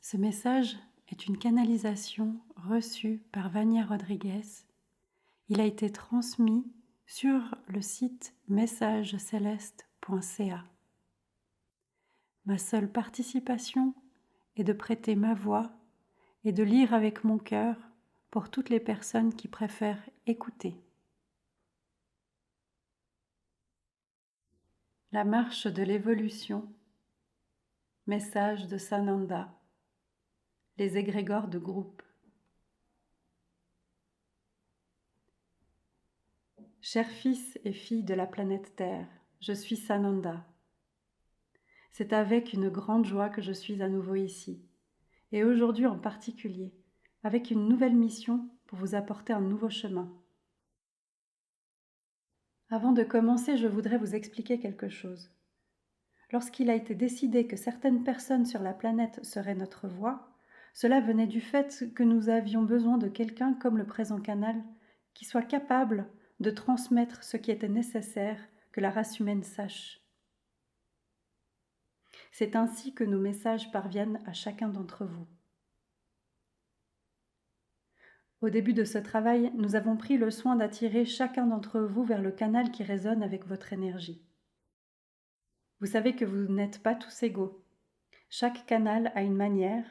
Ce message est une canalisation reçue par Vania Rodriguez. Il a été transmis sur le site messageceleste.ca. Ma seule participation est de prêter ma voix et de lire avec mon cœur pour toutes les personnes qui préfèrent écouter. La marche de l'évolution. Message de Sananda. Les égrégores de groupe. Chers fils et filles de la planète Terre, je suis Sananda. C'est avec une grande joie que je suis à nouveau ici, et aujourd'hui en particulier, avec une nouvelle mission pour vous apporter un nouveau chemin. Avant de commencer, je voudrais vous expliquer quelque chose. Lorsqu'il a été décidé que certaines personnes sur la planète seraient notre voix, cela venait du fait que nous avions besoin de quelqu'un comme le présent canal qui soit capable de transmettre ce qui était nécessaire que la race humaine sache. C'est ainsi que nos messages parviennent à chacun d'entre vous. Au début de ce travail, nous avons pris le soin d'attirer chacun d'entre vous vers le canal qui résonne avec votre énergie. Vous savez que vous n'êtes pas tous égaux. Chaque canal a une manière,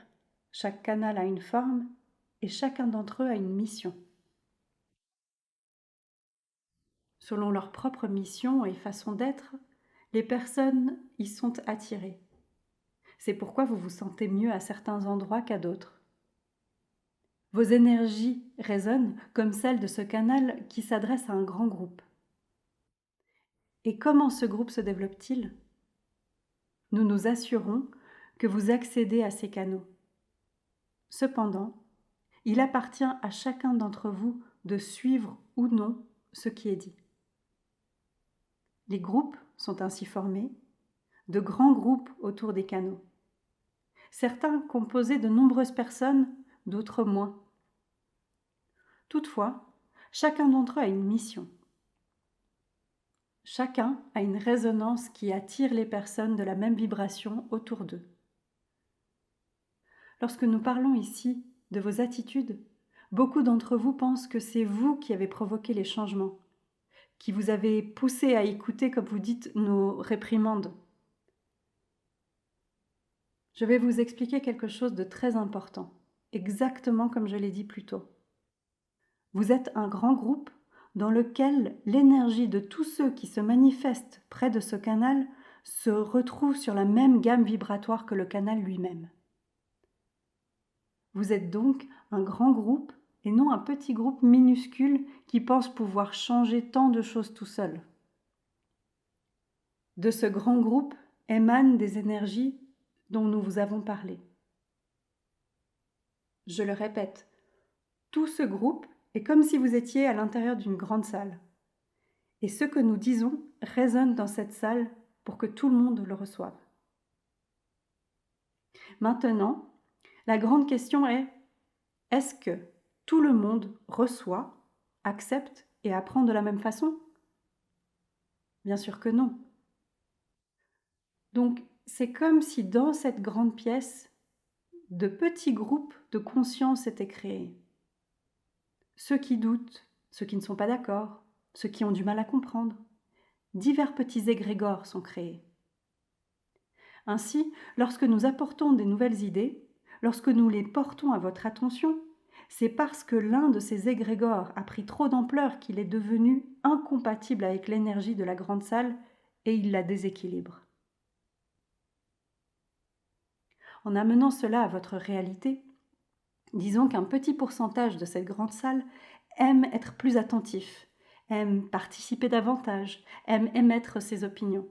chaque canal a une forme, et chacun d'entre eux a une mission. Selon leur propre mission et façon d'être, les personnes y sont attirées. C'est pourquoi vous vous sentez mieux à certains endroits qu'à d'autres. Vos énergies résonnent comme celles de ce canal qui s'adresse à un grand groupe. Et comment ce groupe se développe-t-il ? Nous nous assurons que vous accédez à ces canaux. Cependant, il appartient à chacun d'entre vous de suivre ou non ce qui est dit. Les groupes sont ainsi formés, de grands groupes autour des canaux. Certains composés de nombreuses personnes, d'autres moins. Toutefois, chacun d'entre eux a une mission. Chacun a une résonance qui attire les personnes de la même vibration autour d'eux. Lorsque nous parlons ici de vos attitudes, beaucoup d'entre vous pensent que c'est vous qui avez provoqué les changements, qui vous avez poussé à écouter, comme vous dites, nos réprimandes. Je vais vous expliquer quelque chose de très important, exactement comme je l'ai dit plus tôt. Vous êtes un grand groupe dans lequel l'énergie de tous ceux qui se manifestent près de ce canal se retrouve sur la même gamme vibratoire que le canal lui-même. Vous êtes donc un grand groupe et non un petit groupe minuscule qui pense pouvoir changer tant de choses tout seul. De ce grand groupe émanent des énergies dont nous vous avons parlé. Je le répète, tout ce groupe est comme si vous étiez à l'intérieur d'une grande salle. Et ce que nous disons résonne dans cette salle pour que tout le monde le reçoive. Maintenant, la grande question est-ce que tout le monde reçoit, accepte et apprend de la même façon ? Bien sûr que non. Donc, c'est comme si dans cette grande pièce, de petits groupes de conscience étaient créés. Ceux qui doutent, ceux qui ne sont pas d'accord, ceux qui ont du mal à comprendre. Divers petits égrégores sont créés. Ainsi, lorsque nous apportons des nouvelles idées, lorsque nous les portons à votre attention, c'est parce que l'un de ces égrégores a pris trop d'ampleur qu'il est devenu incompatible avec l'énergie de la grande salle et il la déséquilibre. En amenant cela à votre réalité, disons qu'un petit pourcentage de cette grande salle aime être plus attentif, aime participer davantage, aime émettre ses opinions.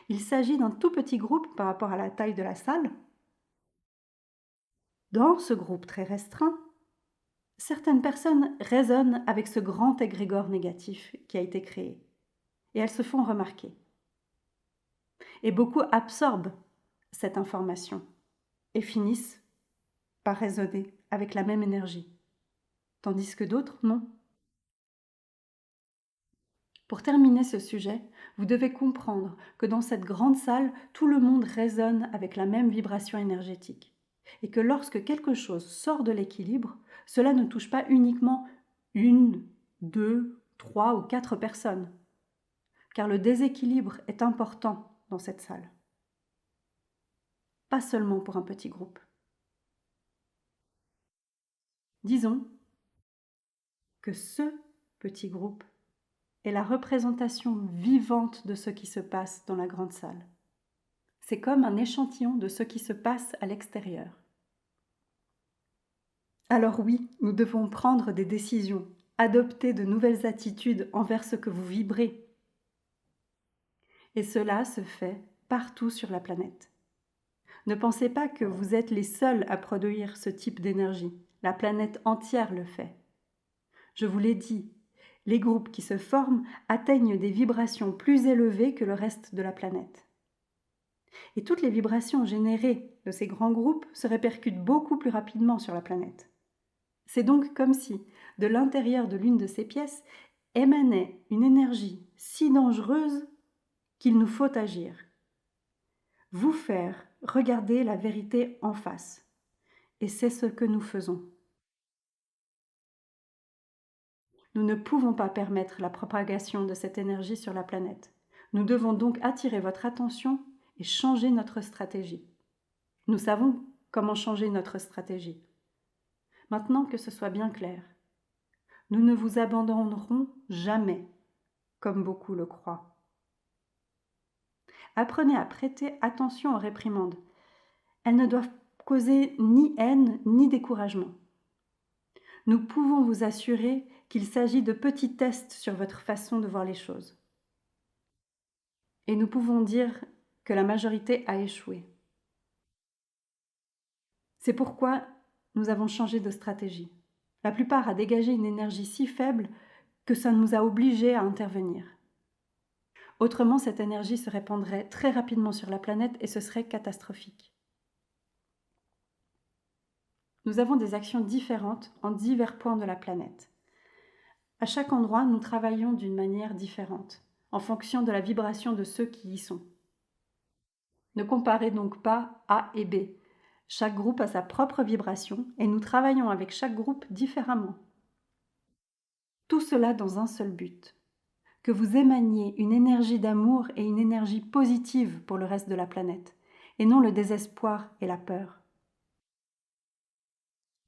Il s'agit d'un tout petit groupe par rapport à la taille de la salle. Dans ce groupe très restreint, certaines personnes résonnent avec ce grand égrégore négatif qui a été créé et elles se font remarquer. Et beaucoup absorbent cette information et finissent par résonner avec la même énergie, tandis que d'autres, non. Pour terminer ce sujet, vous devez comprendre que dans cette grande salle, tout le monde résonne avec la même vibration énergétique. Et que lorsque quelque chose sort de l'équilibre, cela ne touche pas uniquement 1, 2, 3 ou 4 personnes. Car le déséquilibre est important dans cette salle. Pas seulement pour un petit groupe. Disons que ce petit groupe est la représentation vivante de ce qui se passe dans la grande salle. C'est comme un échantillon de ce qui se passe à l'extérieur. Alors oui, nous devons prendre des décisions, adopter de nouvelles attitudes envers ce que vous vibrez. Et cela se fait partout sur la planète. Ne pensez pas que vous êtes les seuls à produire ce type d'énergie. La planète entière le fait. Je vous l'ai dit, les groupes qui se forment atteignent des vibrations plus élevées que le reste de la planète. Et toutes les vibrations générées de ces grands groupes se répercutent beaucoup plus rapidement sur la planète. C'est donc comme si, de l'intérieur de l'une de ces pièces, émanait une énergie si dangereuse qu'il nous faut agir. Vous faire regarder la vérité en face. Et c'est ce que nous faisons. Nous ne pouvons pas permettre la propagation de cette énergie sur la planète. Nous devons donc attirer votre attention et changer notre stratégie. Nous savons comment changer notre stratégie. Maintenant que ce soit bien clair, nous ne vous abandonnerons jamais, comme beaucoup le croient. Apprenez à prêter attention aux réprimandes. Elles ne doivent causer ni haine ni découragement. Nous pouvons vous assurer qu'il s'agit de petits tests sur votre façon de voir les choses. Et nous pouvons dire que la majorité a échoué. C'est pourquoi nous avons changé de stratégie. La plupart a dégagé une énergie si faible que ça nous a obligés à intervenir. Autrement, cette énergie se répandrait très rapidement sur la planète et ce serait catastrophique. Nous avons des actions différentes en divers points de la planète. À chaque endroit, nous travaillons d'une manière différente, en fonction de la vibration de ceux qui y sont. Ne comparez donc pas A et B. Chaque groupe a sa propre vibration et nous travaillons avec chaque groupe différemment. Tout cela dans un seul but, que vous émaniez une énergie d'amour et une énergie positive pour le reste de la planète, et non le désespoir et la peur.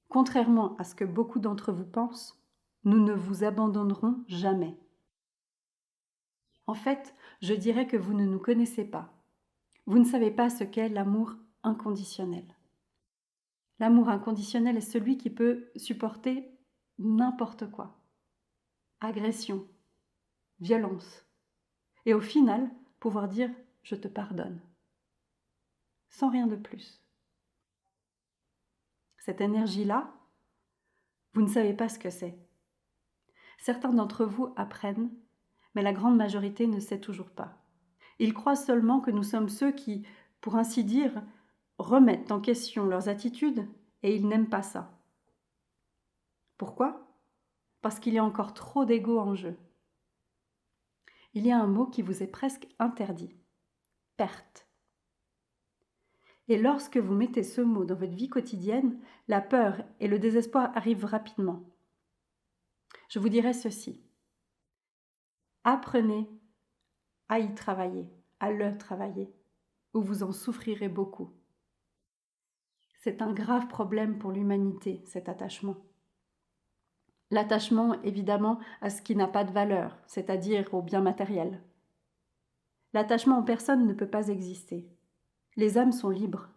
Contrairement à ce que beaucoup d'entre vous pensent, nous ne vous abandonnerons jamais. En fait, je dirais que vous ne nous connaissez pas. Vous ne savez pas ce qu'est l'amour inconditionnel. L'amour inconditionnel est celui qui peut supporter n'importe quoi. Agression, violence. Et au final, pouvoir dire « je te pardonne ». Sans rien de plus. Cette énergie-là, vous ne savez pas ce que c'est. Certains d'entre vous apprennent, mais la grande majorité ne sait toujours pas. Ils croient seulement que nous sommes ceux qui, pour ainsi dire, remettent en question leurs attitudes et ils n'aiment pas ça. Pourquoi ? Parce qu'il y a encore trop d'ego en jeu. Il y a un mot qui vous est presque interdit. Perte. Et lorsque vous mettez ce mot dans votre vie quotidienne, la peur et le désespoir arrivent rapidement. Je vous dirai ceci. Apprenez à y travailler, à le travailler, ou vous en souffrirez beaucoup. C'est un grave problème pour l'humanité, cet attachement. L'attachement, évidemment, à ce qui n'a pas de valeur, c'est-à-dire au bien matériel. L'attachement en personne ne peut pas exister. Les âmes sont libres.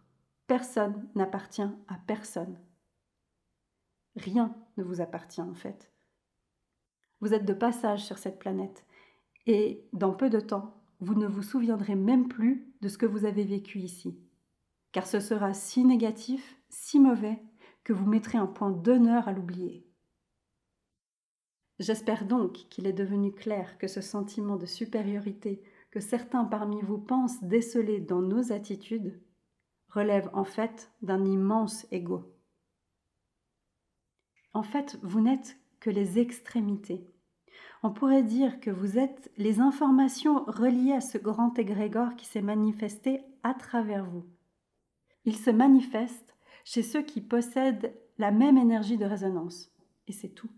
Personne n'appartient à personne. Rien ne vous appartient en fait. Vous êtes de passage sur cette planète et dans peu de temps, vous ne vous souviendrez même plus de ce que vous avez vécu ici. Car ce sera si négatif, si mauvais, que vous mettrez un point d'honneur à l'oublier. J'espère donc qu'il est devenu clair que ce sentiment de supériorité que certains parmi vous pensent déceler dans nos attitudes relève en fait d'un immense ego. En fait, vous n'êtes que les extrémités. On pourrait dire que vous êtes les informations reliées à ce grand égrégore qui s'est manifesté à travers vous. Il se manifeste chez ceux qui possèdent la même énergie de résonance. Et c'est tout.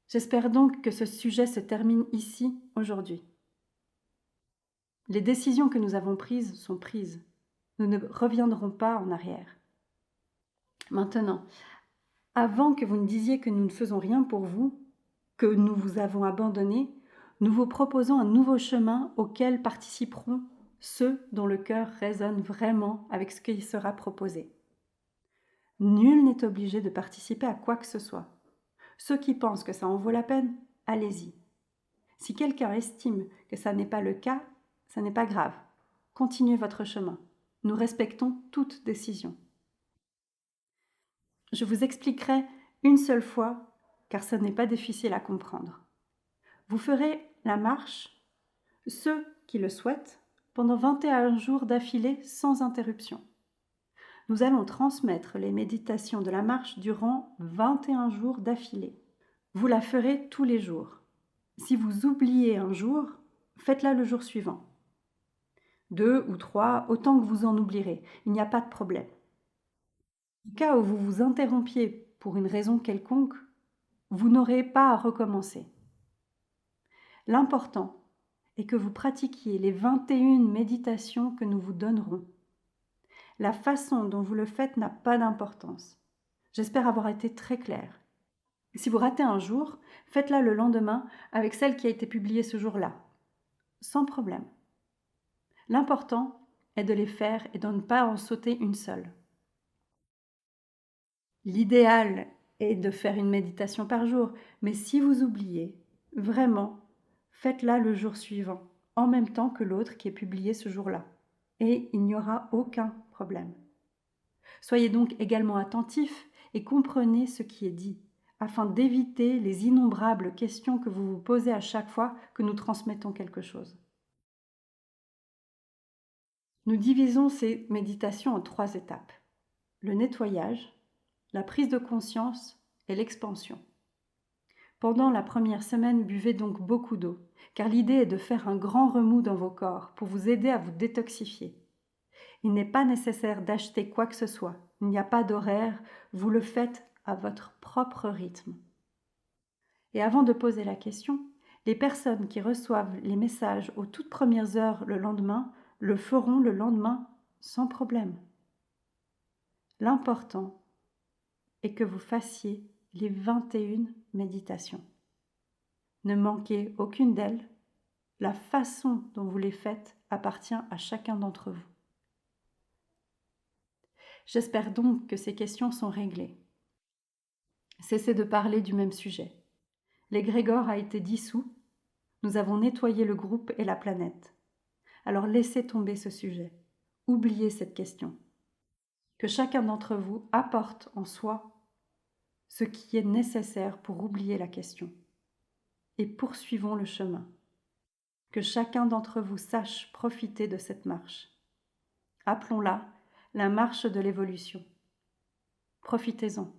J'espère donc que ce sujet se termine ici, aujourd'hui. Les décisions que nous avons prises sont prises. Nous ne reviendrons pas en arrière. Maintenant, avant que vous ne disiez que nous ne faisons rien pour vous, que nous vous avons abandonné, nous vous proposons un nouveau chemin auquel participeront ceux dont le cœur résonne vraiment avec ce qui sera proposé. Nul n'est obligé de participer à quoi que ce soit. Ceux qui pensent que ça en vaut la peine, allez-y. Si quelqu'un estime que ça n'est pas le cas, ça n'est pas grave. Continuez votre chemin. Nous respectons toute décision. Je vous expliquerai une seule fois, car ce n'est pas difficile à comprendre. Vous ferez la marche, ceux qui le souhaitent, pendant 21 jours d'affilée sans interruption. Nous allons transmettre les méditations de la marche durant 21 jours d'affilée. Vous la ferez tous les jours. Si vous oubliez un jour, faites-la le jour suivant. 2 ou 3, autant que vous en oublierez. Il n'y a pas de problème. Au cas où vous vous interrompiez pour une raison quelconque, vous n'aurez pas à recommencer. L'important est que vous pratiquiez les 21 méditations que nous vous donnerons. La façon dont vous le faites n'a pas d'importance. J'espère avoir été très claire. Si vous ratez un jour, faites-la le lendemain avec celle qui a été publiée ce jour-là. Sans problème. L'important est de les faire et de ne pas en sauter une seule. L'idéal est de faire une méditation par jour, mais si vous oubliez, vraiment, faites-la le jour suivant, en même temps que l'autre qui est publiée ce jour-là. Et il n'y aura aucun problème. Soyez donc également attentifs et comprenez ce qui est dit, afin d'éviter les innombrables questions que vous vous posez à chaque fois que nous transmettons quelque chose. Nous divisons ces méditations en 3 étapes. Le nettoyage, la prise de conscience et l'expansion. Pendant la première semaine, buvez donc beaucoup d'eau, car l'idée est de faire un grand remous dans vos corps pour vous aider à vous détoxifier. Il n'est pas nécessaire d'acheter quoi que ce soit, il n'y a pas d'horaire, vous le faites à votre propre rythme. Et avant de poser la question, les personnes qui reçoivent les messages aux toutes premières heures le lendemain le feront le lendemain sans problème. L'important est que vous fassiez les 21 méditations. Ne manquez aucune d'elles. La façon dont vous les faites appartient à chacun d'entre vous. J'espère donc que ces questions sont réglées. Cessez de parler du même sujet. L'égrégore a été dissous. Nous avons nettoyé le groupe et la planète. Alors laissez tomber ce sujet. Oubliez cette question. Que chacun d'entre vous apporte en soi ce qui est nécessaire pour oublier la question. Et poursuivons le chemin. Que chacun d'entre vous sache profiter de cette marche. Appelons-la la marche de l'évolution. Profitez-en.